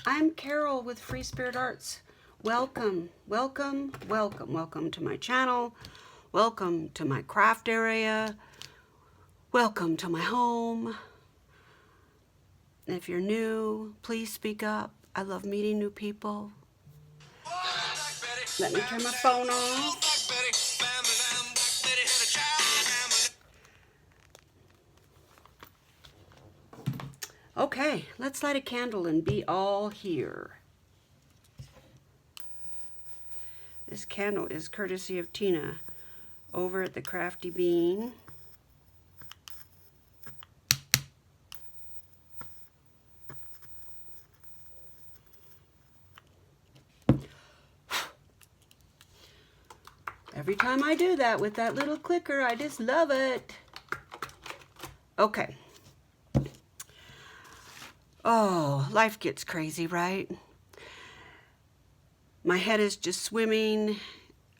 I'm Carol with Free Spirit Arts. Welcome, welcome, welcome, welcome to my channel. Welcome to my craft area. Welcome to my home. If you're new, please speak up. I love meeting new people. Let me turn my phone off. Okay, let's light a candle and be all here. This candle is courtesy of Tina over at the Crafty Bean. Every time I do that with that little clicker, I just love it. Okay. Oh, life gets crazy, right? My head is just swimming,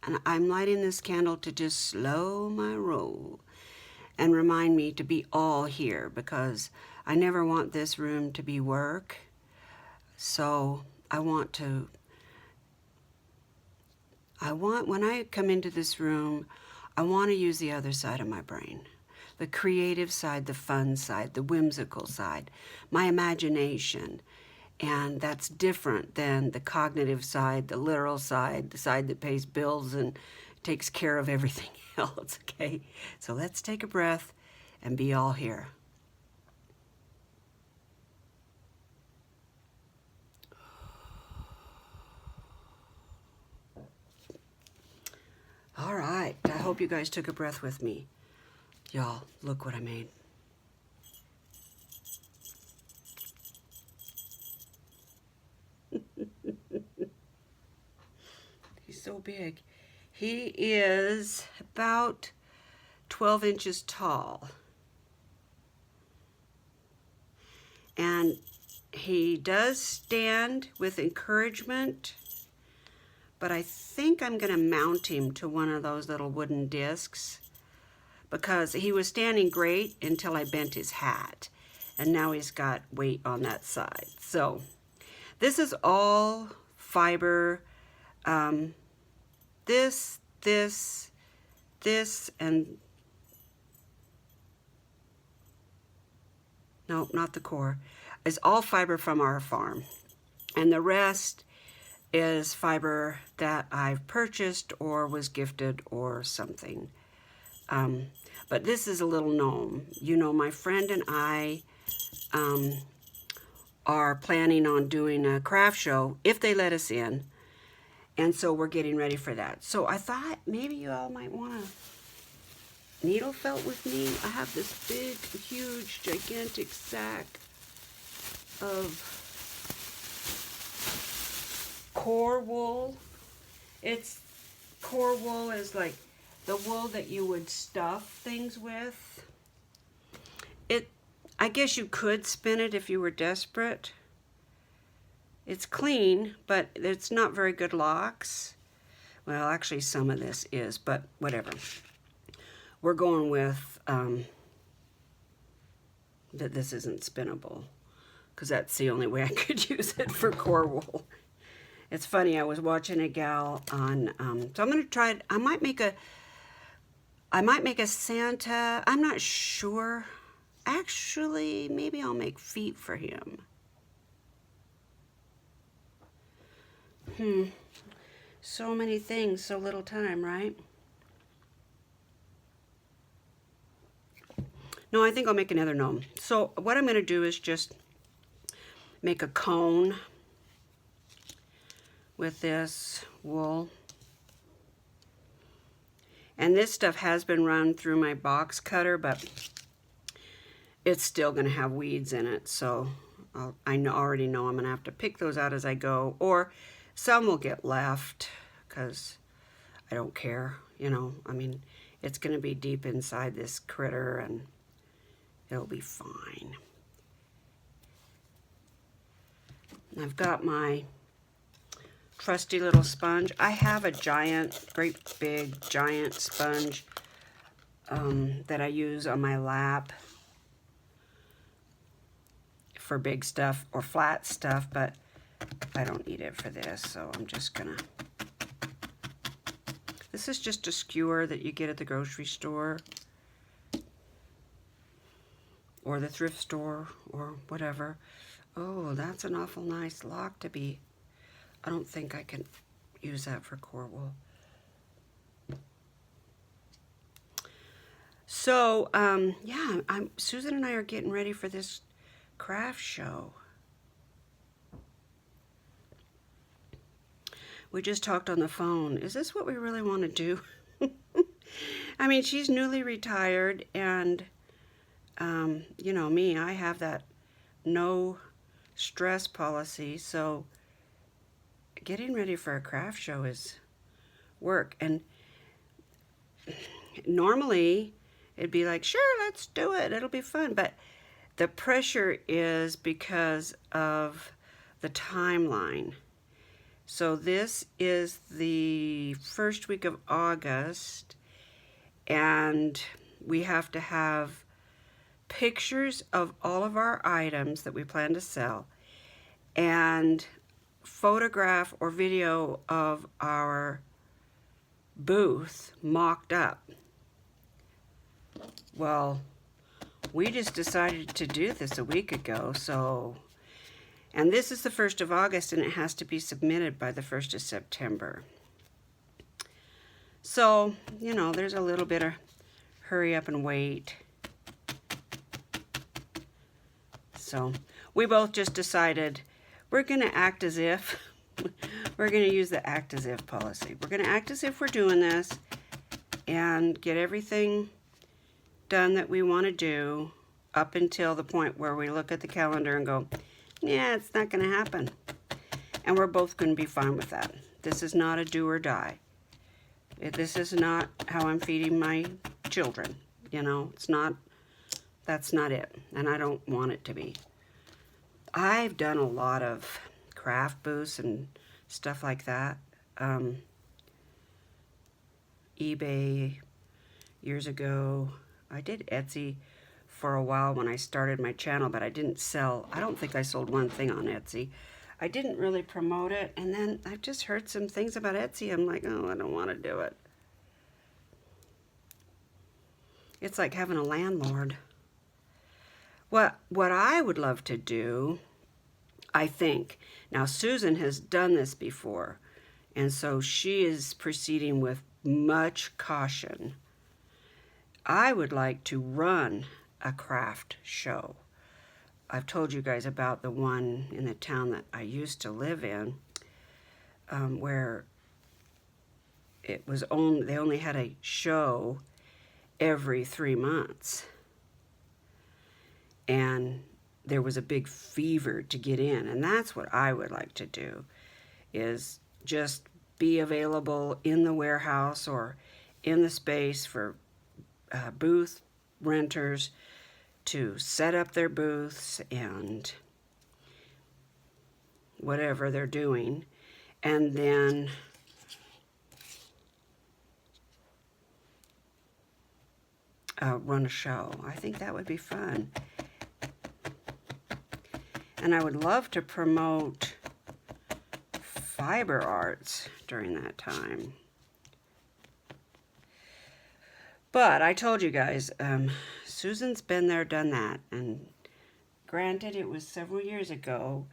and I'm lighting this candle to just slow my roll and remind me to be all here, because I never want this room to be work. So when I come into this room, I want to use the other side of my brain. The creative side, the fun side, the whimsical side, my imagination. And that's different than the cognitive side, the literal side, the side that pays bills and takes care of everything else, okay? So let's take a breath and be all here. All right, I hope you guys took a breath with me. Y'all, look what I made. He's so big. He is about 12 inches tall. And he does stand with encouragement, but I think I'm going to mount him to one of those little wooden discs, because he was standing great until I bent his hat, and now he's got weight on that side. So this is all fiber. This, and no, not the core, is all fiber from our farm. And the rest is fiber that I've purchased or was gifted or something. But this is a little gnome. You know, my friend and I are planning on doing a craft show if they let us in. And so we're getting ready for that. So I thought maybe you all might want to needle felt with me. I have this big, huge, gigantic sack of core wool. Core wool is like the wool that you would stuff things with. I guess you could spin it if you were desperate. It's clean, but it's not very good locks. Well, actually some of this is, but whatever. We're going with that this isn't spinnable, because that's the only way I could use it for core wool. It's funny, I was watching a gal on, so I'm gonna try it. I might make a Santa, I'm not sure. Actually, maybe I'll make feet for him. So many things, so little time, right? No, I think I'll make another gnome. So what I'm gonna do is just make a cone with this wool. And this stuff has been run through my box cutter, but it's still gonna have weeds in it. So already know I'm gonna have to pick those out as I go, or some will get left because I don't care, you know. I mean, it's gonna be deep inside this critter and it'll be fine. I've got my trusty little sponge. I have a great big giant sponge that I use on my lap for big stuff or flat stuff, but I don't need it for this, so I'm just gonna... This is just a skewer that you get at the grocery store or the thrift store or whatever. Oh, that's an awful nice lock to be... I don't think I can use that for core wool. So, yeah, Susan and I are getting ready for this craft show. We just talked on the phone. Is this what we really want to do? I mean, she's newly retired, and, you know me, I have that no stress policy, so getting ready for a craft show is work. And normally, it'd be like, sure, let's do it. It'll be fun. But the pressure is because of the timeline. So this is the first week of August, and we have to have pictures of all of our items that we plan to sell and photograph or video of our booth mocked up. Well, we just decided to do this a week ago, so... And this is the 1st of August, and it has to be submitted by the 1st of September. So, you know, there's a little bit of hurry up and wait. So, we both just decided we're going to act as if, we're going to use the act as if policy. We're going to act as if we're doing this and get everything done that we want to do up until the point where we look at the calendar and go, yeah, it's not going to happen. And we're both going to be fine with that. This is not a do or die. This is not how I'm feeding my children. You know, it's not, that's not it. And I don't want it to be. I've done a lot of craft booths and stuff like that. eBay years ago. I did Etsy for a while when I started my channel, but I didn't sell. I don't think I sold one thing on Etsy. I didn't really promote it, and then I've just heard some things about Etsy. I'm like, oh, I don't want to do it. It's like having a landlord. What I would love to do, I think, now Susan has done this before, and so she is proceeding with much caution. I would like to run a craft show. I've told you guys about the one in the town that I used to live in, where it was they only had a show every 3 months, and there was a big fever to get in, and that's what I would like to do, is just be available in the warehouse or in the space for booth renters to set up their booths and whatever they're doing, and then run a show. I think that would be fun. And I would love to promote fiber arts during that time. But I told you guys, Susan's been there, done that. And granted, it was several years ago,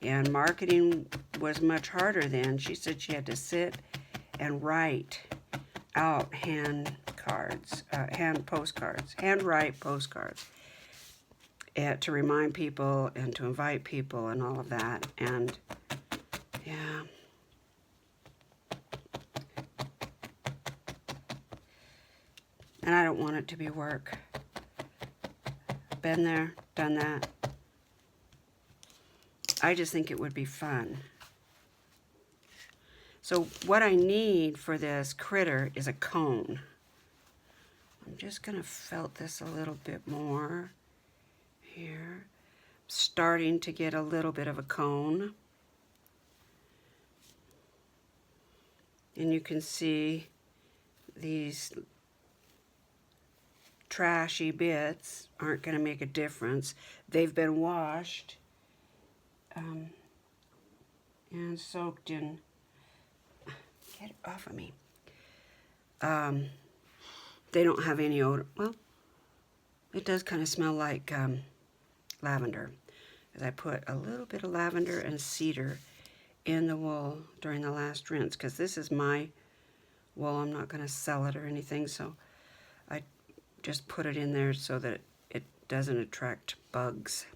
and marketing was much harder then. She said she had to sit and write out hand write postcards, and to remind people and to invite people and all of that. And yeah. And I don't want it to be work. Been there, done that. I just think it would be fun. So what I need for this critter is a cone. I'm just going to felt this a little bit more here. Starting to get a little bit of a cone. And you can see these trashy bits aren't going to make a difference. They've been washed. and soaked in, get it off of me. They don't have any odor. Well, it does kind of smell like lavender, because I put a little bit of lavender and cedar in the wool during the last rinse, because this is my wool. I'm not going to sell it or anything, so I just put it in there so that it doesn't attract bugs.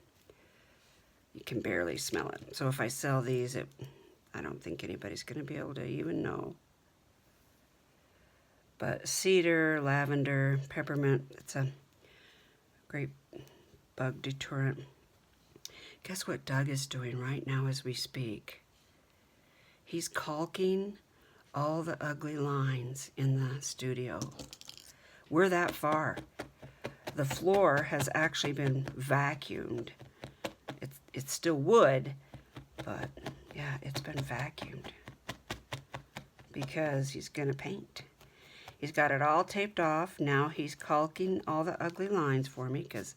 You can barely smell it. So if I sell these, I don't think anybody's going to be able to even know. But cedar, lavender, peppermint, it's a great bug deterrent. Guess what Doug is doing right now as we speak? He's caulking all the ugly lines in the studio. We're that far. The floor has actually been vacuumed. It's still wood, but yeah, it's been vacuumed because he's gonna paint. He's got it all taped off. Now he's caulking all the ugly lines for me because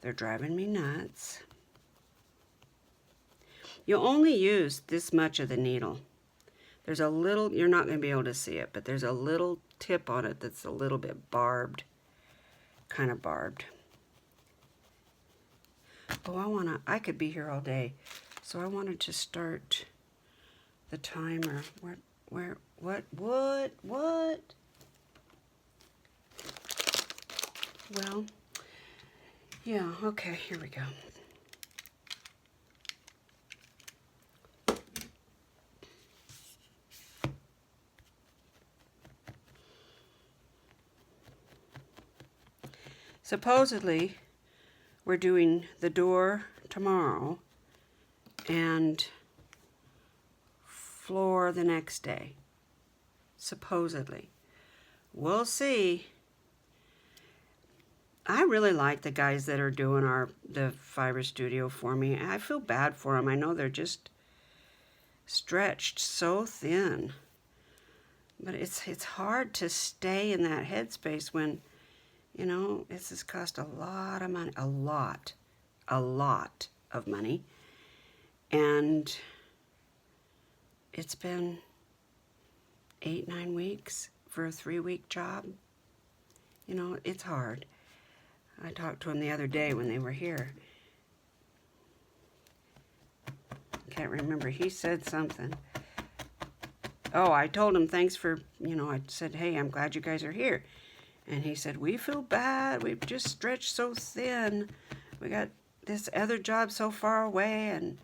they're driving me nuts. You'll only use this much of the needle. There's a little, you're not going to be able to see it, but there's a little tip on it that's a little bit barbed, kind of barbed. Oh, I could be here all day. So I wanted to start the timer. What? Well, yeah, okay, here we go. Supposedly, we're doing the door tomorrow and floor the next day. Supposedly. We'll see. I really like the guys that are doing the fiber studio for me. I feel bad for them. I know they're just stretched so thin. But it's hard to stay in that headspace when, you know, this has cost a lot of money, a lot of money. And it's been 8-9 weeks for a 3-week job. You know, it's hard. I talked to him the other day when they were here. Can't remember. He said something. Oh, I told him thanks for, you know, I said, hey, I'm glad you guys are here. And he said, we feel bad. We've just stretched so thin. We got this other job so far away, and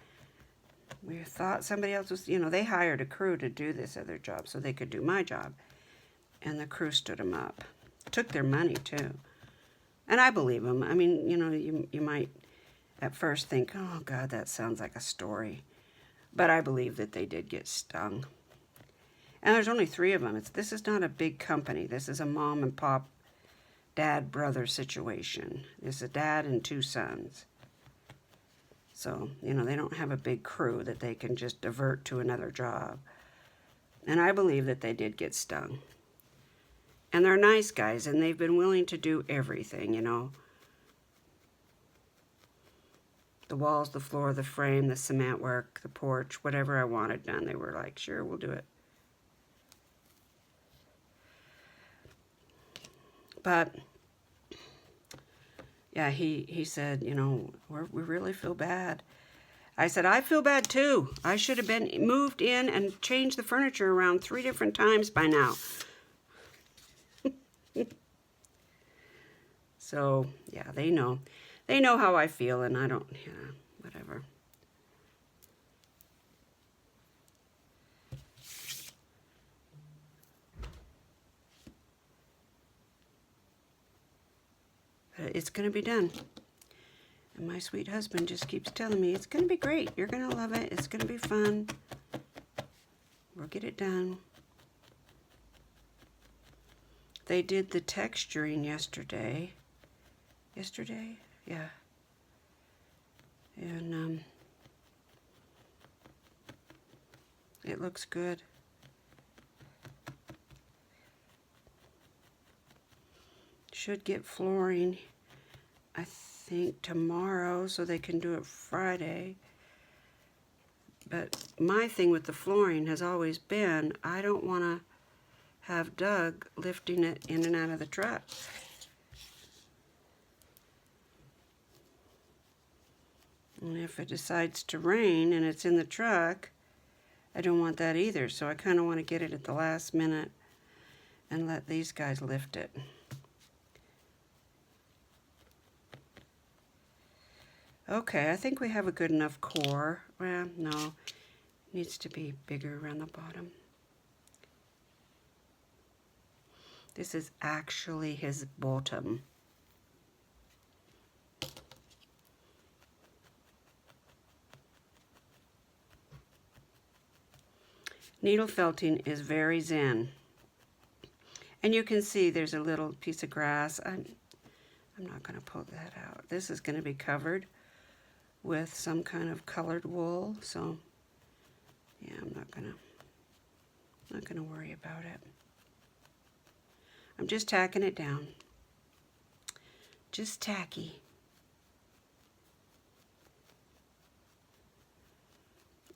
we thought somebody else was, you know, they hired a crew to do this other job so they could do my job. And the crew stood them up. Took their money, too. And I believe them. I mean, you know, you might at first think, oh, God, that sounds like a story. But I believe that they did get stung. And there's only 3 of them. This is not a big company. This is a mom and pop, dad, brother situation. It's a dad and 2 sons. So, you know, they don't have a big crew that they can just divert to another job. And I believe that they did get stung. And they're nice guys, and they've been willing to do everything, you know. The walls, the floor, the frame, the cement work, the porch, whatever I wanted done, they were like, sure, we'll do it. But, yeah, he said, you know, we really feel bad. I said, I feel bad too. I should have been moved in and changed the furniture around 3 different times by now. So, yeah, they know. They know how I feel, and I don't, you know, whatever. But it's going to be done. And my sweet husband just keeps telling me, it's going to be great. You're going to love it. It's going to be fun. We'll get it done. They did the texturing yesterday. Yesterday? Yeah. And it looks good. Should get flooring, I think, tomorrow, so they can do it Friday. But my thing with the flooring has always been, I don't want to have Doug lifting it in and out of the truck. And if it decides to rain and it's in the truck, I don't want that either. So I kind of want to get it at the last minute and let these guys lift it. Okay, I think we have a good enough core. Well, no, it needs to be bigger around the bottom. This is actually his bottom. Needle felting is very zen. And you can see there's a little piece of grass. I'm not going to pull that out. This is going to be covered with some kind of colored wool, so yeah, I'm not gonna worry about it. I'm just tacking it down. Just tacky.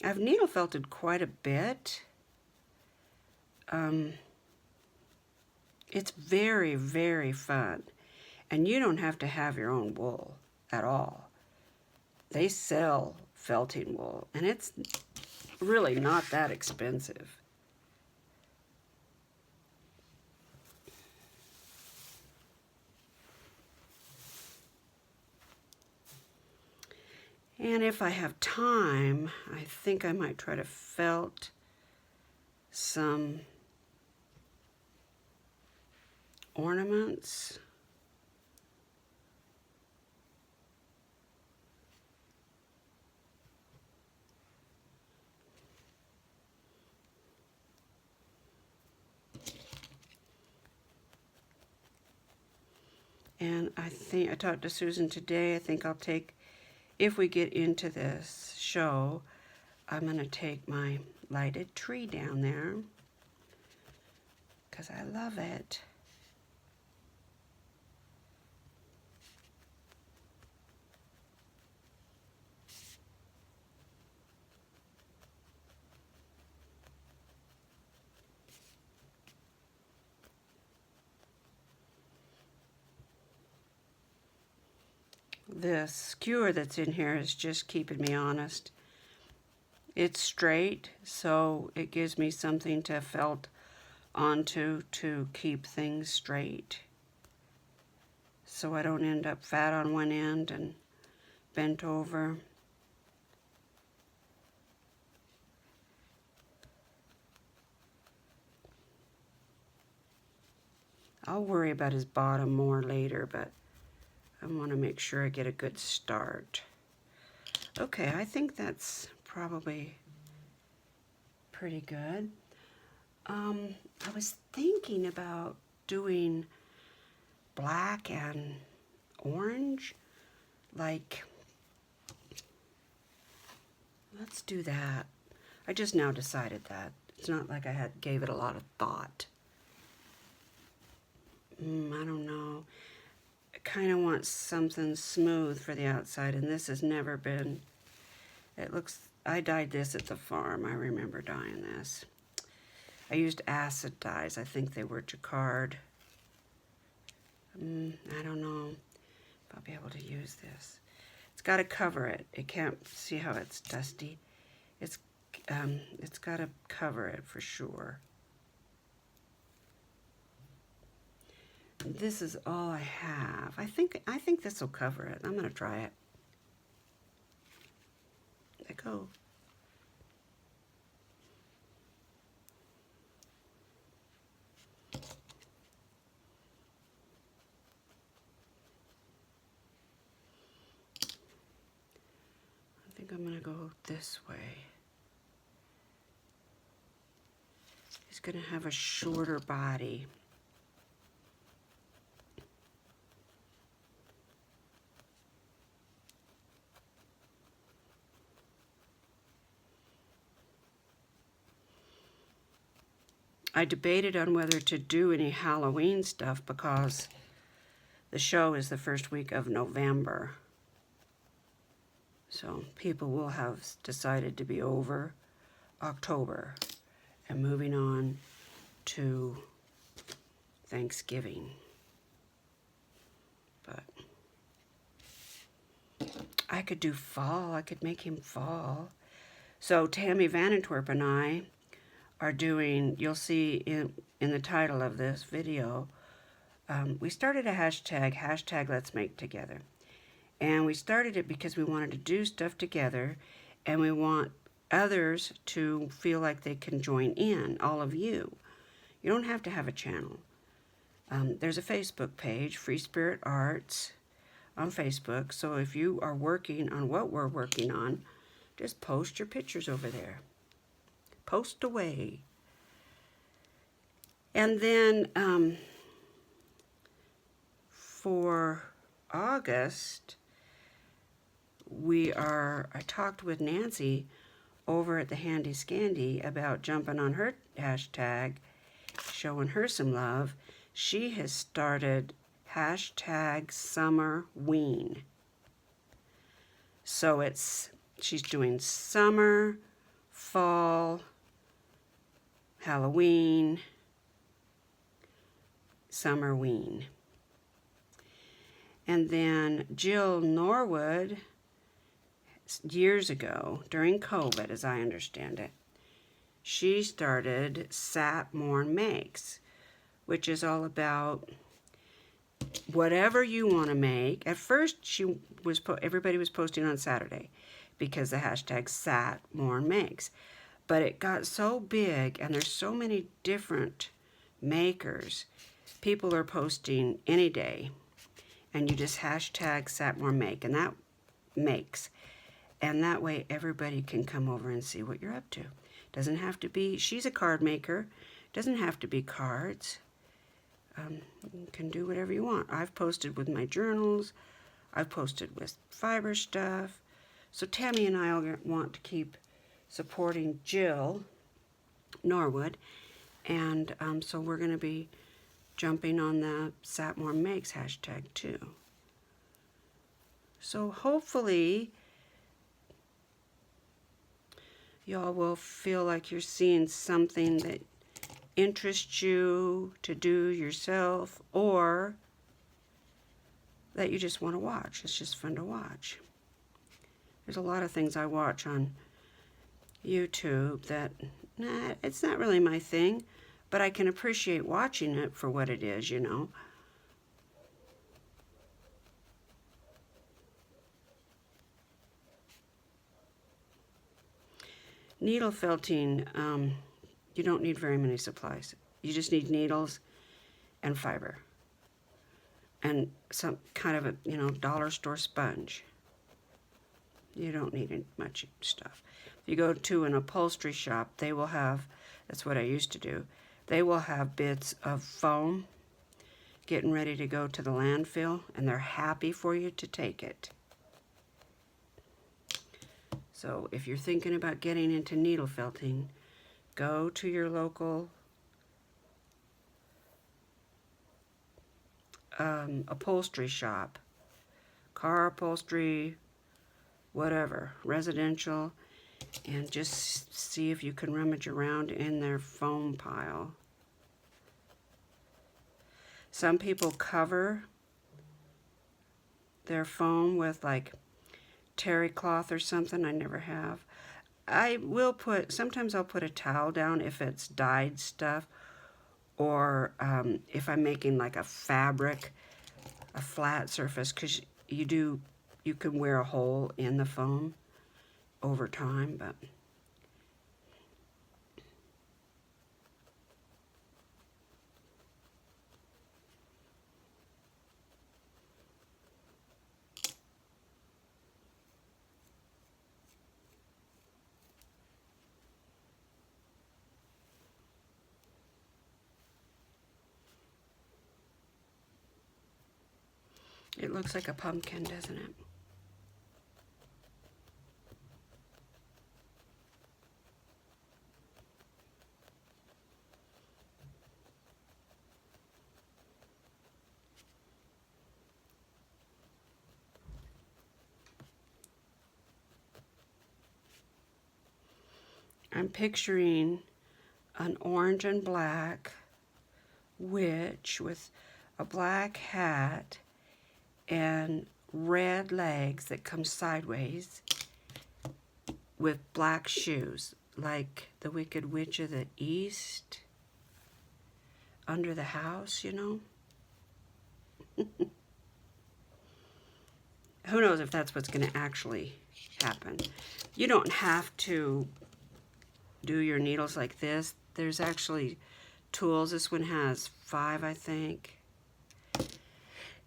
I've needle felted quite a bit. It's very, very fun. And you don't have to have your own wool at all. They sell felting wool, and it's really not that expensive. And if I have time, I think I might try to felt some ornaments. And I talked to Susan today. I think I'll take, if we get into this show, I'm going to take my lighted tree down there because I love it. This skewer that's in here is just keeping me honest. It's straight, so it gives me something to felt onto to keep things straight, so I don't end up fat on one end and bent over. I'll worry about his bottom more later, but I want to make sure I get a good start. Okay, I think that's probably pretty good. I was thinking about doing black and orange, like, let's do that. I just now decided that. It's not like I gave it a lot of thought. I don't know. I kind of want something smooth for the outside, and this has never been. It looks, I dyed this at the farm. I remember dyeing this. I used acid dyes. I think they were jacquard. I don't know if I'll be able to use this. It's got to cover it. It can't, see how it's dusty? It's got to cover it for sure. This is all I have. I think this will cover it. I'm gonna try it. There you go. I think I'm gonna go this way. He's gonna have a shorter body. I debated on whether to do any Halloween stuff because the show is the first week of November. So people will have decided to be over October and moving on to Thanksgiving. But I could do fall. I could make him fall. So Tammy Vanentwerp and I are doing, you'll see in the title of this video, we started a hashtag Let's Make Together. And we started it because we wanted to do stuff together, and we want others to feel like they can join in, all of you. You don't have to have a channel. There's a Facebook page, Free Spirit Arts, on Facebook. So if you are working on what we're working on, just post your pictures over there. Post away. And then for August, I talked with Nancy over at the Handy Scandy about jumping on her hashtag, showing her some love. She has started hashtag SummerWeen. So she's doing summer, fall, Halloween, SummerWeen. And then Jill Norwood, years ago, during COVID, as I understand it, she started Satmore Makes, which is all about whatever you want to make. At first, everybody was posting on Saturday because the hashtag Satmore Makes. But it got so big, and there's so many different makers. People are posting any day, and you just hashtag Satmore Make, and that makes. And that way everybody can come over and see what you're up to. Doesn't have to be, she's a card maker. Doesn't have to be cards. You can do whatever you want. I've posted with my journals. I've posted with fiber stuff. So Tammy and I all want to keep supporting Jill Norwood. And so we're going to be jumping on the Satmore Makes hashtag too. So hopefully y'all will feel like you're seeing something that interests you to do yourself, or that you just want to watch. It's just fun to watch. There's a lot of things I watch on YouTube that, it's not really my thing, but I can appreciate watching it for what it is, you know. Needle felting, you don't need very many supplies. You just need needles and fiber and some kind of a, dollar store sponge. You don't need much stuff. If you go to an upholstery shop, they will have, that's what I used to do, they will have bits of foam getting ready to go to the landfill, and they're happy for you to take it. So if you're thinking about getting into needle felting, go to your local upholstery shop, car upholstery, whatever, residential, and just see if you can rummage around in their foam pile. Some people cover their foam with like terry cloth or something. I never have. I will sometimes I'll put a towel down if it's dyed stuff, or if I'm making like a fabric, a flat surface, because you can wear a hole in the foam over time, but it looks like a pumpkin, doesn't it? I'm picturing an orange and black witch with a black hat and red legs that come sideways with black shoes, like the Wicked Witch of the East under the house, you know? Who knows if that's what's going to actually happen. You don't have to do your needles like this. There's actually tools. This one has 5, I think.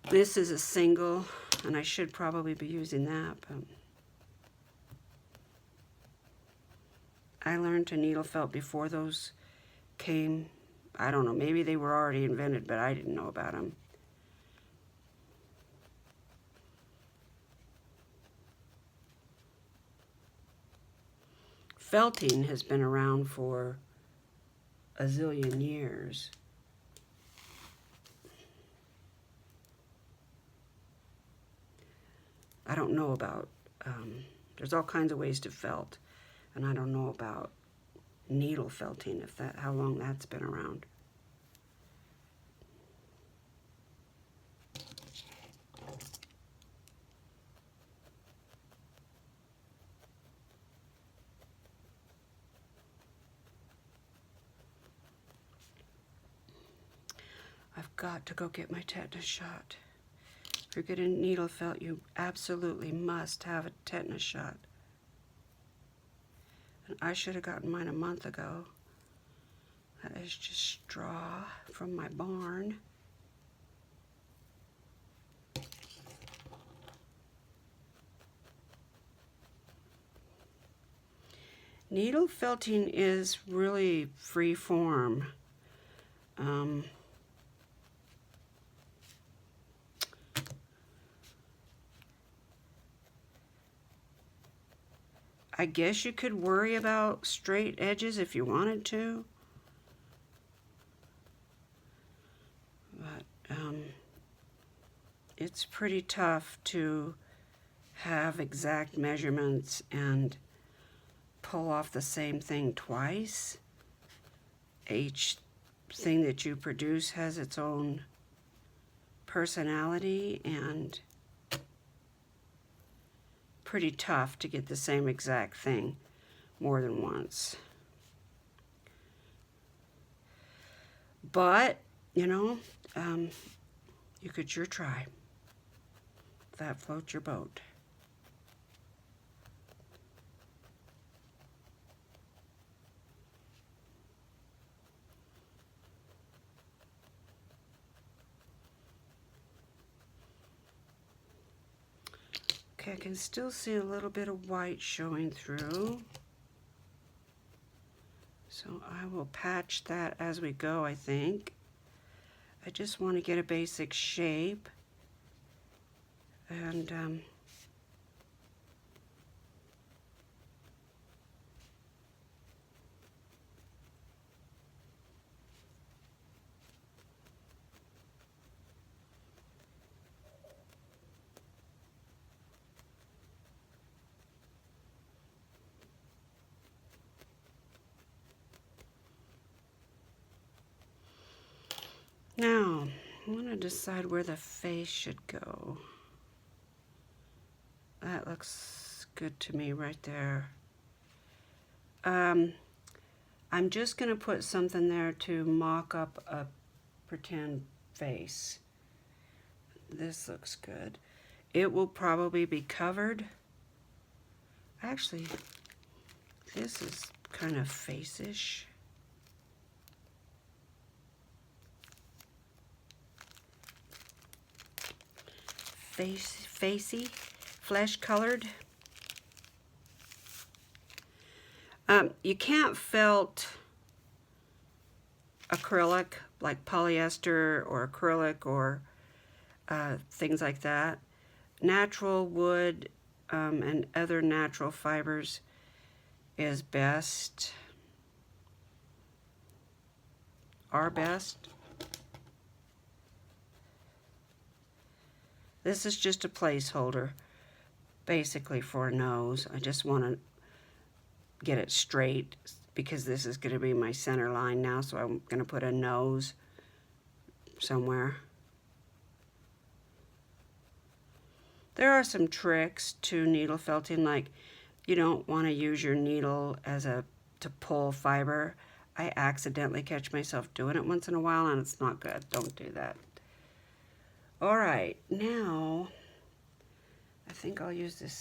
This is a single, and I should probably be using that, but I learned to needle felt before those came. I don't know, maybe they were already invented, but I didn't know about them. Felting has been around for a zillion years. I don't know about, there's all kinds of ways to felt, and I don't know about needle felting, how long that's been around. I've got to go get my tetanus shot. If you're getting needle felt, you absolutely must have a tetanus shot. And I should have gotten mine a month ago. That is just straw from my barn. Needle felting is really free form. I guess you could worry about straight edges if you wanted to. But it's pretty tough to have exact measurements and pull off the same thing twice. Each thing that you produce has its own personality, and pretty tough to get the same exact thing more than once. But, you know, you could sure try. If that floats your boat. Okay, I can still see a little bit of white showing through. So I will patch that as we go, I think. I just want to get a basic shape. And now, I'm going to decide where the face should go. That looks good to me right there. I'm just going to put something there to mock up a pretend face. This looks good. It will probably be covered. Actually, this is kind of face-ish. Facey, flesh colored. You can't felt acrylic, like polyester or acrylic or things like that. Natural wood and other natural fibers is best, are best. This is just a placeholder, basically, for a nose. I just want to get it straight because this is going to be my center line now, so I'm going to put a nose somewhere. There are some tricks to needle felting, like you don't want to use your needle to pull fiber. I accidentally catch myself doing it once in a while and it's not good. Don't do that. All right, now I think I'll use this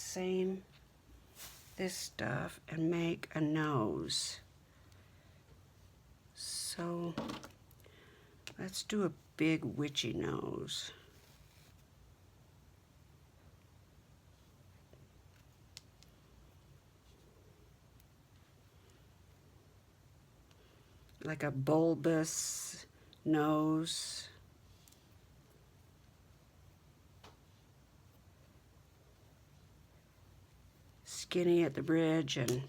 stuff and make a nose. So let's do a big witchy nose. Like a bulbous nose. Skinny at the bridge and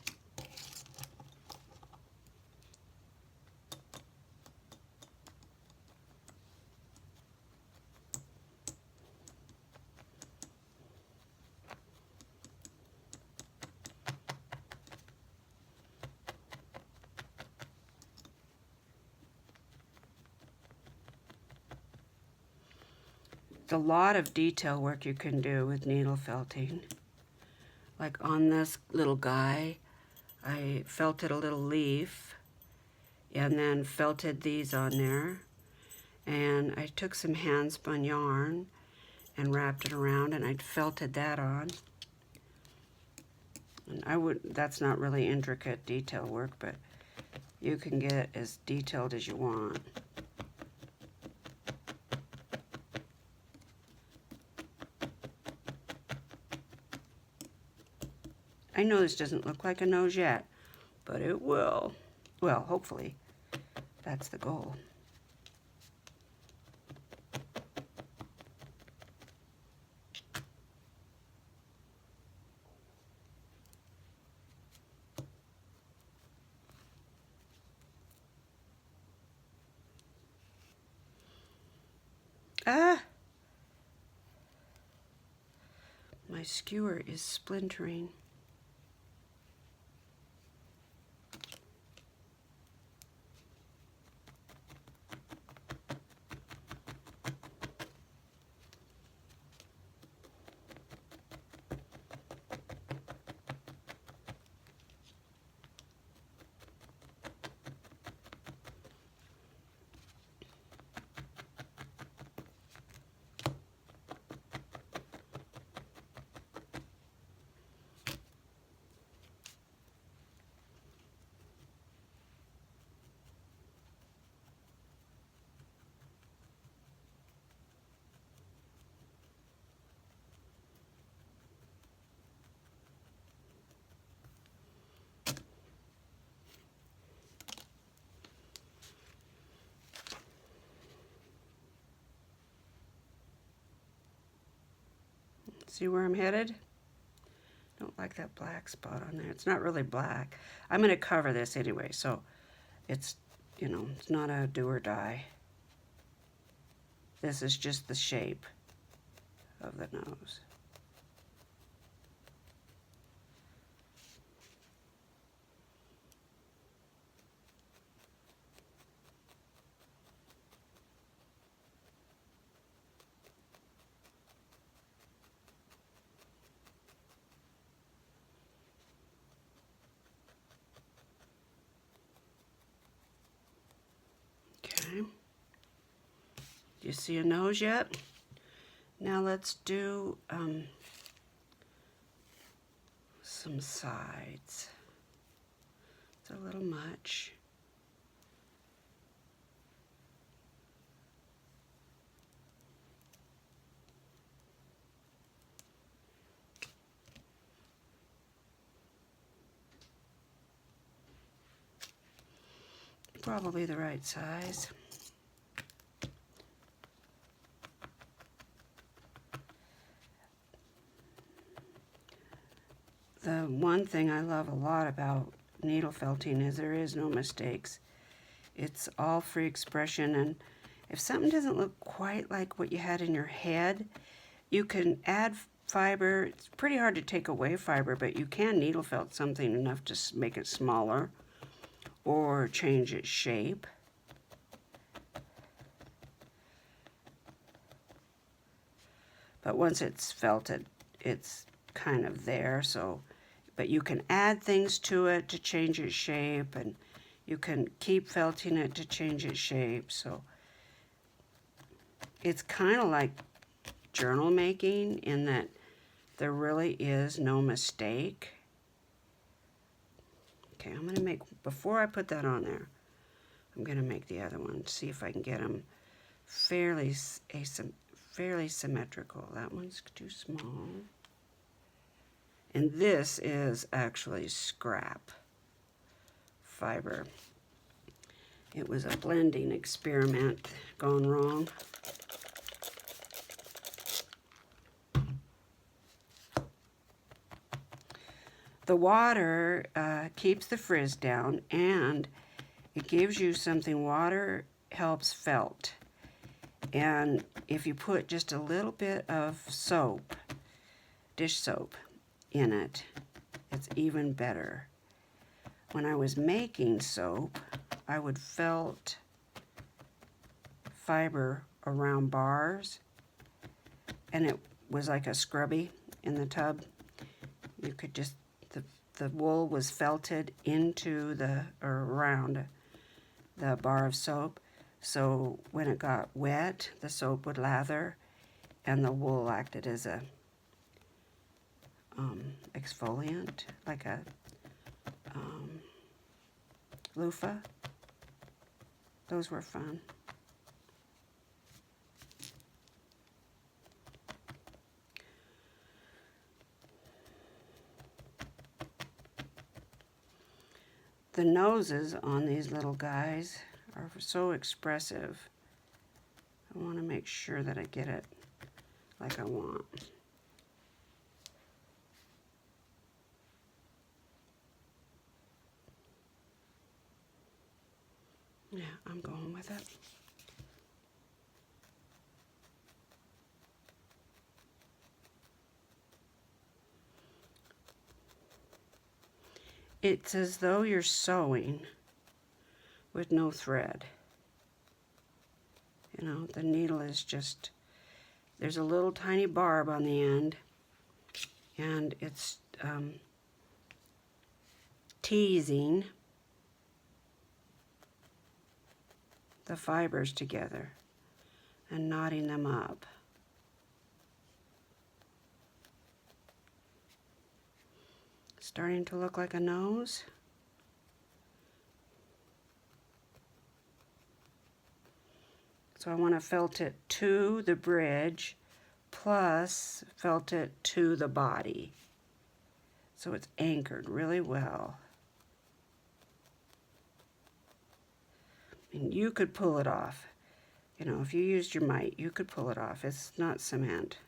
a lot of detail work you can do with needle felting. Like on this little guy, I felted a little leaf and then felted these on there. And I took some hand spun yarn and wrapped it around and I felted that on. And that's not really intricate detail work, but you can get as detailed as you want. I know this doesn't look like a nose yet, but it will. Well, hopefully. That's the goal. Ah! My skewer is splintering. See where I'm headed? Don't like that black spot on there. It's not really black. I'm going to cover this anyway, so it's, it's not a do or die. This is just the shape of the nose. Okay. Do you see a nose yet? Now let's do some sides. It's a little much. Probably the right size. The one thing I love a lot about needle felting is there is no mistakes. It's all free expression, and if something doesn't look quite like what you had in your head, you can add fiber. It's pretty hard to take away fiber, but you can needle felt something enough to make it smaller or change its shape. But once it's felted, it's kind of there, so, but you can add things to it to change its shape, and you can keep felting it to change its shape. So it's kind of like journal making in that there really is no mistake. Okay, I'm gonna make, before I put that on there, I'm gonna make the other one, see if I can get them fairly symmetrical. That one's too small. And this is actually scrap fiber. It was a blending experiment gone wrong. The water keeps the frizz down, and it gives you something. Water helps felt. And if you put just a little bit of soap, dish soap, in it, it's even better. When I was making soap, I would felt fiber around bars, and it was like a scrubby in the tub. You could just, the wool was felted into the, or around the bar of soap. So when it got wet, the soap would lather, and the wool acted as a exfoliant, like a loofah. Those were fun. The noses on these little guys are so expressive. I want to make sure that I get it like I want. Yeah, I'm going with it. It's as though you're sewing with no thread. You know, the needle is just, there's a little tiny barb on the end, and it's teasing the fibers together and knotting them up. Starting to look like a nose. So I want to felt it to the bridge, plus felt it to the body. So it's anchored really well. And you could pull it off. You know, if you used your might, you could pull it off. It's not cement.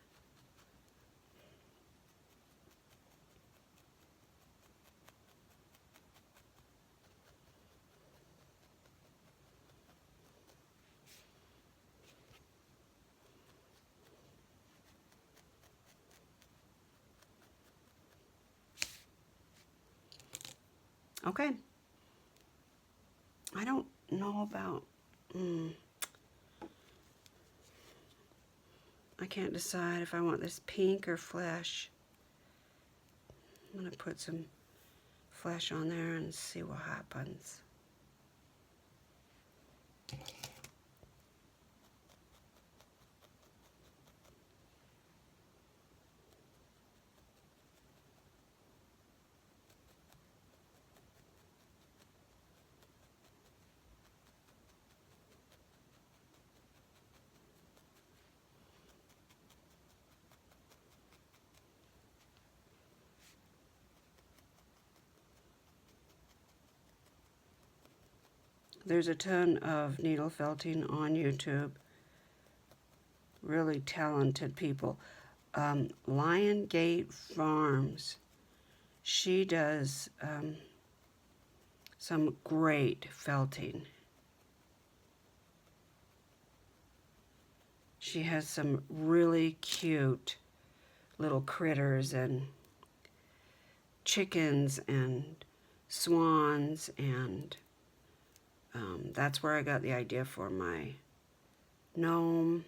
Okay. I don't know about, I can't decide if I want this pink or flesh. I'm going to put some flesh on there and see what happens. There's a ton of needle felting on YouTube. Really talented people. Lion Gate Farms. She does some great felting. She has some really cute little critters and chickens and swans, and that's where I got the idea for my gnome.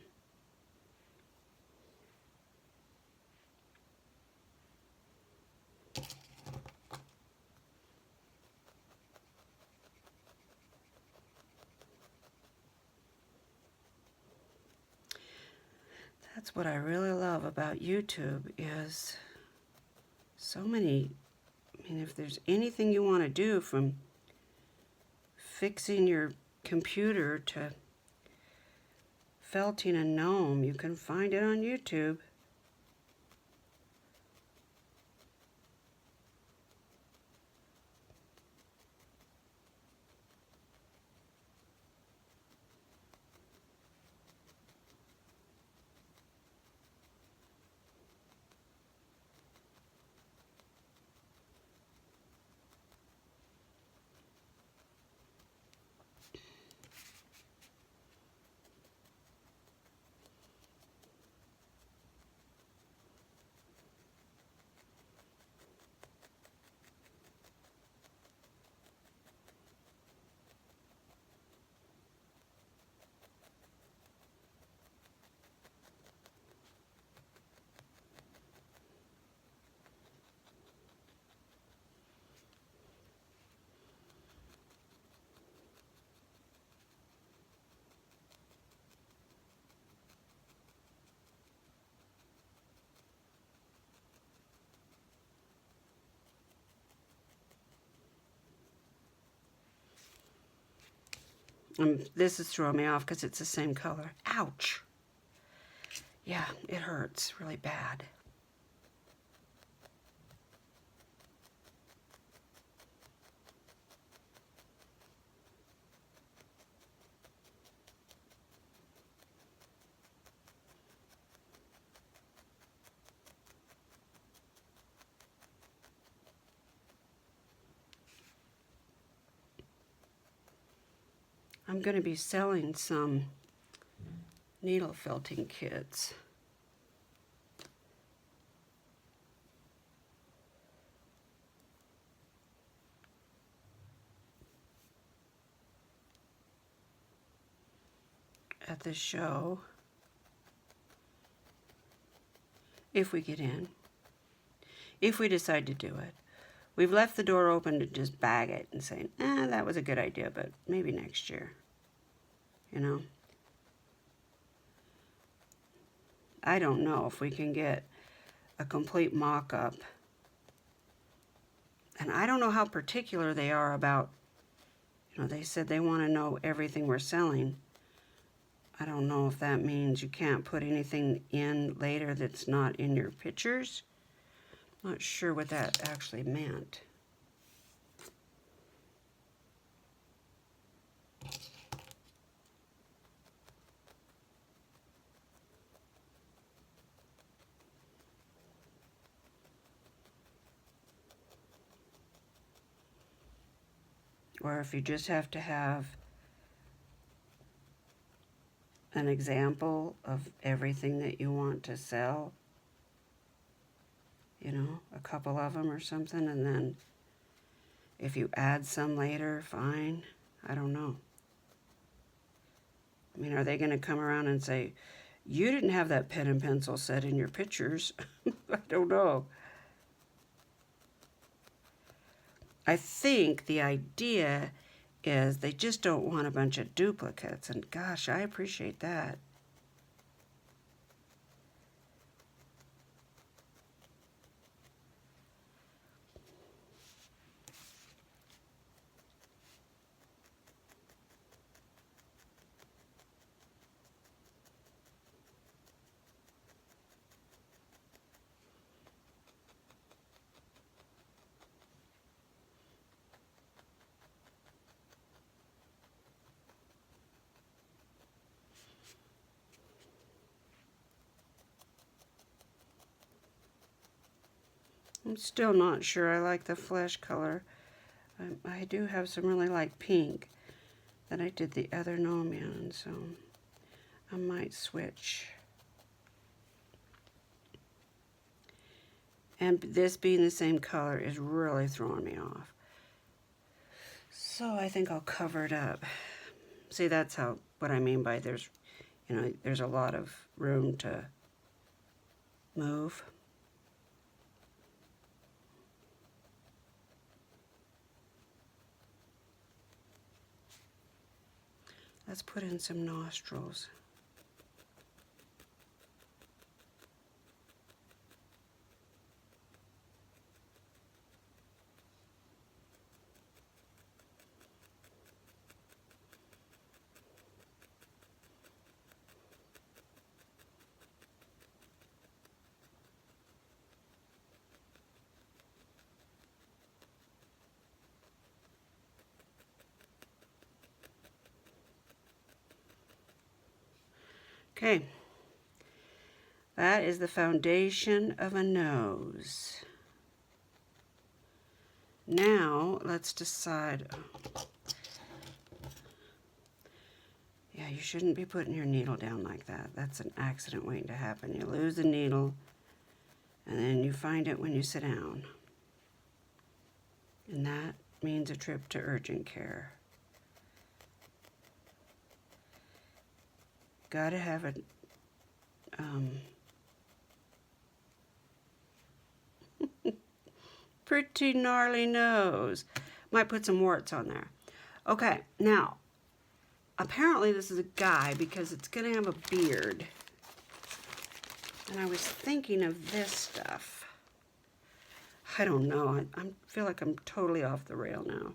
That's what I really love about YouTube, is so many, I mean, if there's anything you want to do, from fixing your computer to felting a gnome, you can find it on YouTube. This is throwing me off because it's the same color. Ouch! Yeah, it hurts really bad. I'm going to be selling some needle felting kits. At the show, if we get in, if we decide to do it. We've left the door open to just bag it and say, that was a good idea, but maybe next year, you know. I don't know if we can get a complete mock-up. And I don't know how particular they are about, they said they want to know everything we're selling. I don't know if that means you can't put anything in later that's not in your pictures. Not sure what that actually meant. Or if you just have to have an example of everything that you want to sell, a couple of them or something, and then if you add some later, fine. I don't know. I mean, are they going to come around and say, you didn't have that pen and pencil set in your pictures? I don't know. I think the idea is they just don't want a bunch of duplicates, and gosh, I appreciate that. I'm still not sure I like the flesh color. I do have some really light pink that I did the other gnome in, so I might switch. And this being the same color is really throwing me off. So I think I'll cover it up. See, that's what I mean by there's a lot of room to move. Let's put in some nostrils. Okay, that is the foundation of a nose. Now, let's decide. Yeah, you shouldn't be putting your needle down like that. That's an accident waiting to happen. You lose the needle, and then you find it when you sit down. And that means a trip to urgent care. Gotta have a pretty gnarly nose. Might put some warts on there. Okay, now, apparently this is a guy because it's gonna have a beard. And I was thinking of this stuff. I don't know, I feel like I'm totally off the rail now.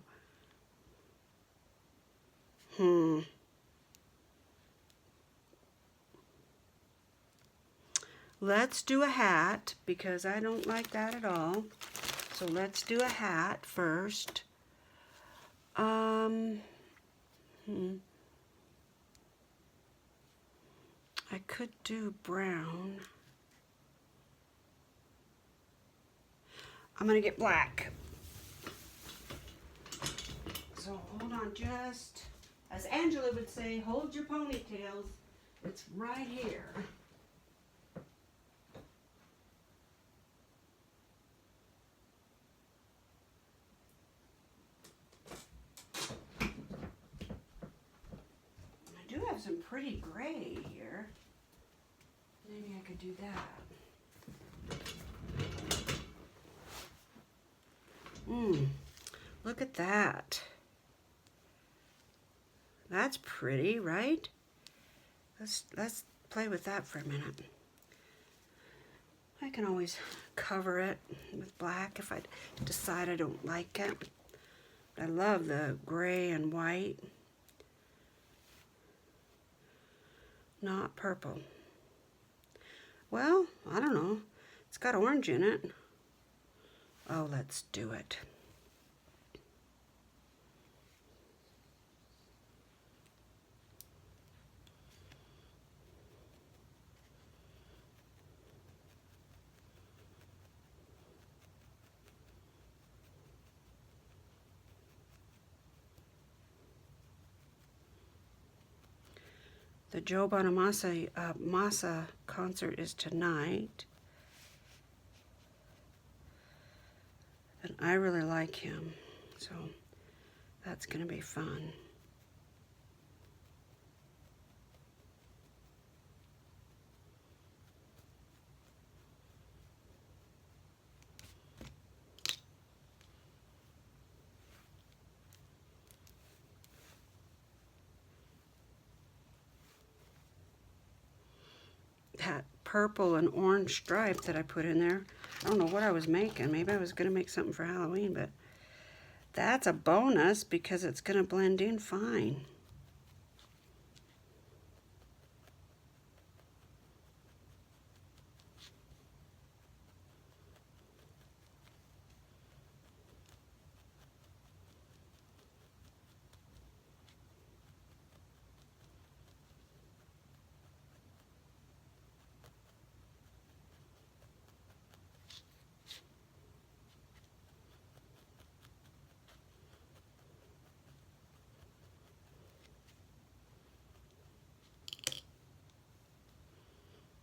Let's do a hat, because I don't like that at all. So let's do a hat first. I could do brown. I'm gonna get black. So hold on, just, as Angela would say, hold your ponytails. It's right here. Some pretty gray here. Maybe I could do that. Look at that. That's pretty, right? Let's play with that for a minute. I can always cover it with black if I decide I don't like it. I love the gray and white. Not purple. Well, I don't know. It's got orange in it. Oh, let's do it. The Joe Bonamassa concert is tonight. And I really like him, so that's going to be fun. That purple and orange stripe that I put in there, I don't know what I was making. Maybe I was going to make something for Halloween, but that's a bonus because it's going to blend in fine.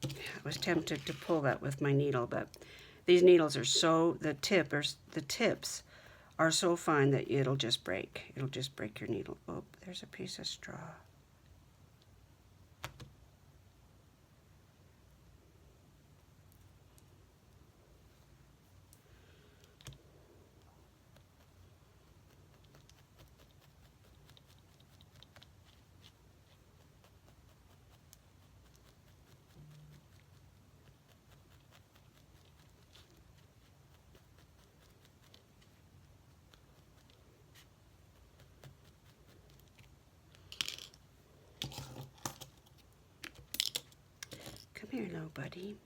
I was tempted to pull that with my needle, but These needles are so, the tips are so fine that it'll just break. It'll just break your needle. Oh, there's a piece of straw. Come here, little buddy.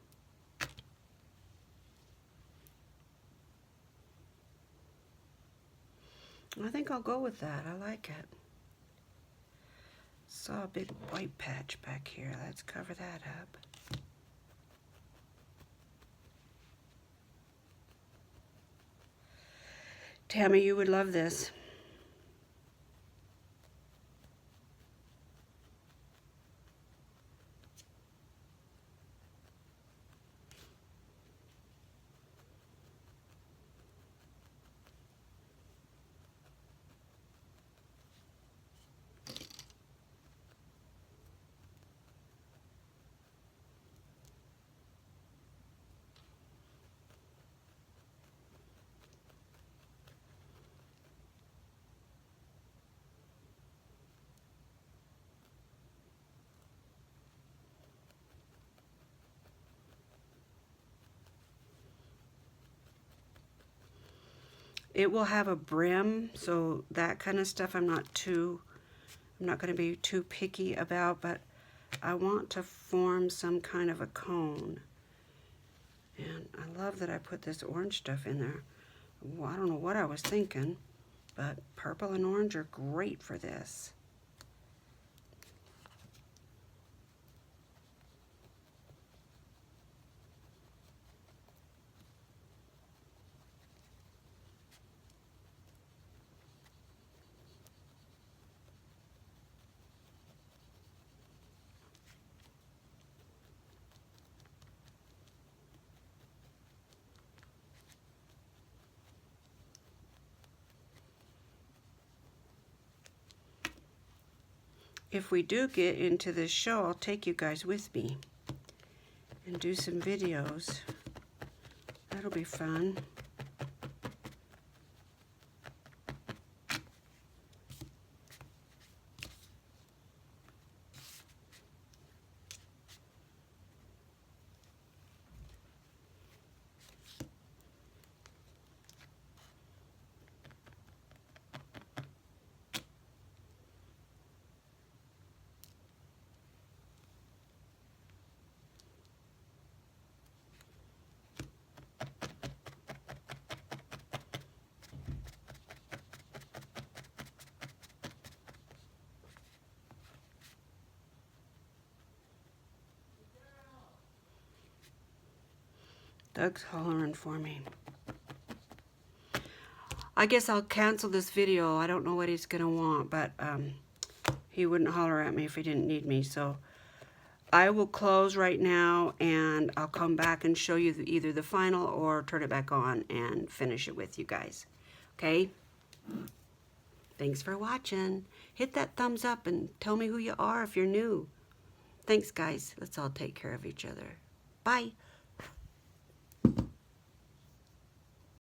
I think I'll go with that. I like it. Saw a big white patch back here. Let's cover that up. Tammy, you would love this. It will have a brim, so that kind of stuff I'm not going to be too picky about, but I want to form some kind of a cone. And I love that I put this orange stuff in there. Well, I don't know what I was thinking, but purple and orange are great for this. If we do get into this show, I'll take you guys with me and do some videos. That'll be fun. Doug's hollering for me. I guess I'll cancel this video. I don't know what he's gonna want, but he wouldn't holler at me if he didn't need me. So I will close right now, and I'll come back and show you either the final or turn it back on and finish it with you guys. Okay? Thanks for watching. Hit that thumbs up and tell me who you are if you're new. Thanks, guys. Let's all take care of each other. Bye.